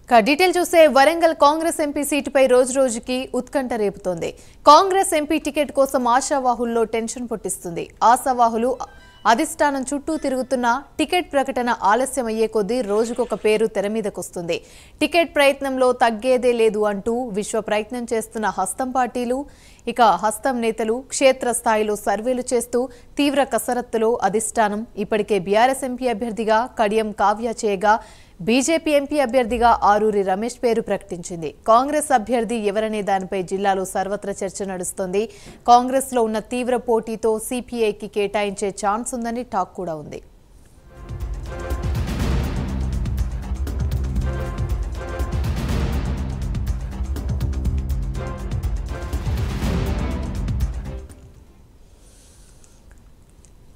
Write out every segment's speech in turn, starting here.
Detail చూస్తే Warangal Congress MP సీటుపై రోజు రోజుకి ఉత్కంఠ రేపుతోంది. కాంగ్రెస్ ఎంపీ టికెట్ కోసం ఆశావాహుల్లో టెన్షన్ పుట్టిస్తుంది. ఆశావాహులు అధిష్టానం చుట్టూ తిరుగుతున్న టికెట్ ప్రకటన ఆలస్యం అయ్యే కొద్దీ రోజుకొక పేరు తెర మీదకొస్తుంది. టికెట్ ప్రయత్నంలో తగ్గేదే లేదు అంటూ విశ్వ ప్రయత్నం చేస్తున్న హస్తం పార్టీలు, హస్తం నేతలు క్షేత్రస్థాయిలో సర్వేలు చేస్తూ తీవ్ర కసరత్తులో అధిష్టానం ఇప్పటికే బీఆర్ఎస్ ఎంపీ అభ్యర్థిగా కడియం కావ్య చేయగా బీజేపీ ఎంపీ అభ్యర్థిగా ఆరూరి రమేష్ పేరు ప్రకటించింది. కాంగ్రెస్ అభ్యర్థి ఎవరనే దానిపై జిల్లాలో సర్వత్రా చర్చ నడుస్తోంది. కాంగ్రెస్ లో ఉన్న తీవ్ర పోటీతో సిపిఐకి కేటాయించే ఛాన్స్ ఉందని టాక్ కూడా ఉంది.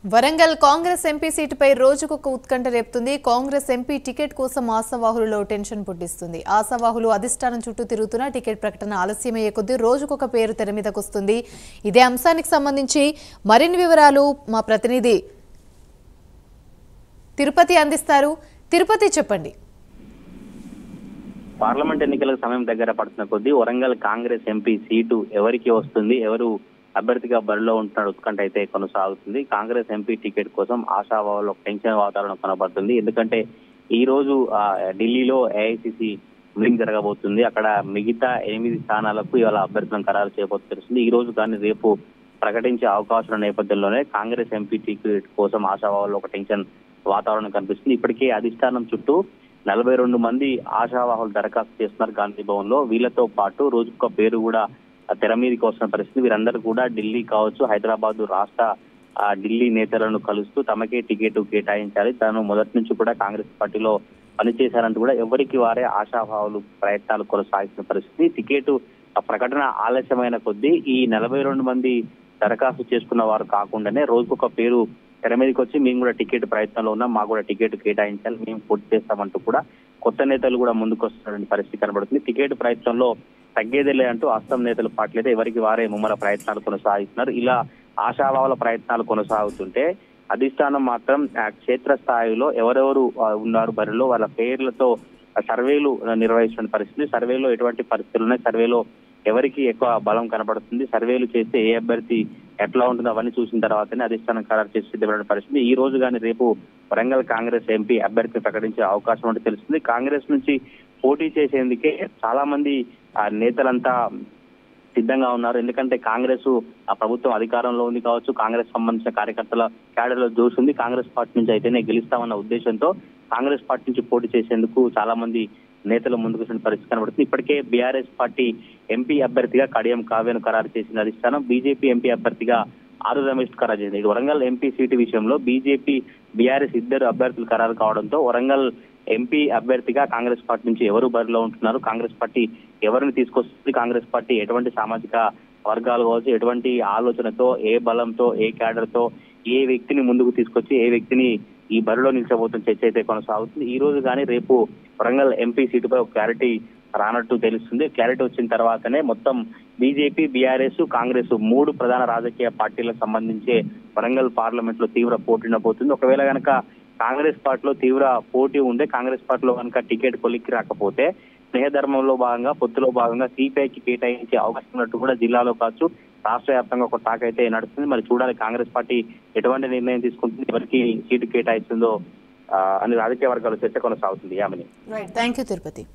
వరంగల్ కాంగ్రెస్ ఎంపీ సీటుపై రోజుకొక ఉత్కంఠ రేపుతుంది. కాంగ్రెస్ ఎంపీ టికెట్ కోసం ఆశావాహులలో టెన్షన్ పుట్టిస్తుంది. ఆశావాహులు అధిష్టానం చుట్టూ తిరుగుతున్న టికెట్ ప్రకటన ఆలస్యమయ్యే కొద్దీ రోజుకొక పేరు తెర మీదకొస్తుంది. ఇదే అంశానికి సంబంధించి మరిన్ని వివరాలు మా ప్రతినిధి తిరుపతి అందిస్తారు. తిరుపతి, చెప్పండి. పార్లమెంట్ ఎన్నికల సమయం దగ్గర పడుతున్న కొద్దీ వరంగల్ కాంగ్రెస్ ఎంపీ సీటు ఎవరికి వస్తుంది, ఎవరు అభ్యర్థిగా బరిలో ఉంటున్న ఉత్కంఠ అయితే కొనసాగుతుంది. కాంగ్రెస్ ఎంపీ టికెట్ కోసం ఆశావాహుల్లో టెన్షన్ వాతావరణం కనబడుతుంది. ఎందుకంటే ఈ రోజు ఢిల్లీలో ఏఐసిసి మీటింగ్ జరగబోతుంది. అక్కడ మిగతా 8 స్థానాలకు ఇవాళ అభ్యర్థులను ఖరారు చేయబోతు తెలుస్తుంది. ఈ రోజు కానీ రేపు ప్రకటించే అవకాశం నేపథ్యంలోనే కాంగ్రెస్ ఎంపీ టికెట్ కోసం ఆశావాహుల్లో ఒక టెన్షన్ వాతావరణం కనిపిస్తుంది. ఇప్పటికే అధిష్టానం చుట్టూ 42 మంది ఆశావాహులు దరఖాస్తు చేస్తున్నారు గాంధీ భవన్ లో. వీళ్ళతో పాటు రోజుకొక పేరు కూడా తెర మీదకి వస్తున్న పరిస్థితి. వీరందరూ కూడా ఢిల్లీ కావచ్చు, హైదరాబాద్ రాష్ట్ర ఢిల్లీ నేతలను కలుస్తూ తమకే టికెట్ కేటాయించాలి, తాను మొదటి నుంచి కూడా కాంగ్రెస్ పార్టీలో పనిచేశారంటూ కూడా ఎవరికి వారే ఆశాభావాలు ప్రయత్నాలు కొనసాగుతున్న పరిస్థితి. టికెట్ ప్రకటన ఆలస్యమైన కొద్దీ ఈ 42 మంది దరఖాస్తు చేసుకున్న వారు కాకుండానే రోజుకొక పేరు తెర మీదకి వచ్చి మేము కూడా టికెట్ ప్రయత్నంలో ఉన్నాం, మాకు కూడా టికెట్ కేటాయించాలి, మేము పూర్తి చేస్తామంటూ కూడా కొత్త నేతలు కూడా ముందుకు వస్తున్న పరిస్థితి కనబడుతుంది. టికెట్ ప్రయత్నంలో తగ్గేదేలే అంటూ హస్తం నేతల పార్టీలు అయితే ఎవరికి వారే ముమ్మర ప్రయత్నాలు కొనసాగిస్తున్నారు. ఇలా ఆశావాహుల ప్రయత్నాలు కొనసాగుతుంటే అధిష్టానం మాత్రం క్షేత్రస్థాయిలో ఎవరెవరు ఉన్నారు బరిలో వాళ్ళ పేర్లతో సర్వేలు నిర్వహిస్తున్న పరిస్థితి. సర్వేలో ఎటువంటి పరిస్థితులు ఉన్నాయి, సర్వేలో ఎవరికి ఎక్కువ బలం కనబడుతుంది, సర్వేలు చేస్తే ఏ అభ్యర్థి ఎట్లా ఉంటుందో అవన్నీ చూసిన తర్వాతనే అధిష్టానం ఖరారు చేసి సిద్ధపడిన పరిస్థితి. ఈ రోజు కానీ రేపు వరంగల్ కాంగ్రెస్ ఎంపీ అభ్యర్థిని ప్రకటించే అవకాశం అంటే తెలుస్తుంది. కాంగ్రెస్ నుంచి పోటీ చేసేందుకే చాలా మంది నేతలంతా సిద్ధంగా ఉన్నారు. ఎందుకంటే కాంగ్రెస్ ప్రభుత్వం అధికారంలో ఉంది కావచ్చు, కాంగ్రెస్ సంబంధించిన కార్యకర్తల క్యాడర్లో జోష్ ఉంది. కాంగ్రెస్ పార్టీ నుంచి అయితేనే గెలుస్తామన్న ఉద్దేశంతో కాంగ్రెస్ పార్టీ నుంచి పోటీ చేసేందుకు చాలా మంది నేతలు ముందుకు వచ్చిన పరిస్థితి కనబడుతుంది. ఇప్పటికే బీఆర్ఎస్ పార్టీ ఎంపీ అభ్యర్థిగా కడియం కావ్యను ఖరారు చేసిన అధిష్టానం బీజేపీ ఎంపీ అభ్యర్థిగా ఆరు రమేష్ ఖరారు చేసింది. వరంగల్ ఎంపీ సీటు విషయంలో బీజేపీ బీఆర్ఎస్ ఇద్దరు అభ్యర్థులు ఖరారు కావడంతో వరంగల్ ఎంపీ అభ్యర్థిగా కాంగ్రెస్ పార్టీ నుంచి ఎవరు బరిలో ఉంటున్నారు, కాంగ్రెస్ పార్టీ ఎవరిని తీసుకొస్తుంది, కాంగ్రెస్ పార్టీ ఎటువంటి సామాజిక వర్గాలు కావచ్చు, ఎటువంటి ఆలోచనతో, ఏ బలంతో, ఏ క్యాడర్తో ఏ వ్యక్తిని ముందుకు తీసుకొచ్చి ఏ వ్యక్తిని ఈ బరిలో నిలిచబోతున్న చర్చ అయితే కొనసాగుతుంది. ఈ రోజు కానీ రేపు వరంగల్ ఎంపీ సీటుపై ఒక క్లారిటీ రానట్టు తెలుస్తుంది. క్లారిటీ వచ్చిన తర్వాతనే మొత్తం బీజేపీ, బీఆర్ఎస్, కాంగ్రెస్ 3 ప్రధాన రాజకీయ పార్టీలకు సంబంధించే వరంగల్ పార్లమెంట్ లో తీవ్ర పోటీ ఉండబోతుంది. ఒకవేళ కనుక కాంగ్రెస్ పార్టీలో తీవ్ర పోటీ ఉండే, కాంగ్రెస్ పార్టీలో కనుక టికెట్ కొలిక్కి రాకపోతే స్నేహధర్మంలో భాగంగా, పొత్తులో భాగంగా సిపిఐకి కేటాయించే అవకాశం ఉన్నట్టు కూడా జిల్లాలో కావచ్చు రాష్ట్ర వ్యాప్తంగా ఒక టాక్ అయితే నడుస్తుంది. మరి చూడాలి కాంగ్రెస్ పార్టీ ఎటువంటి నిర్ణయం తీసుకుంటుంది, ఎవరికి సీటు కేటాయిస్తుందో అని రాజకీయ వర్గాల చర్చ కొనసాగుతుంది. యామిని. Thank you Tirupati.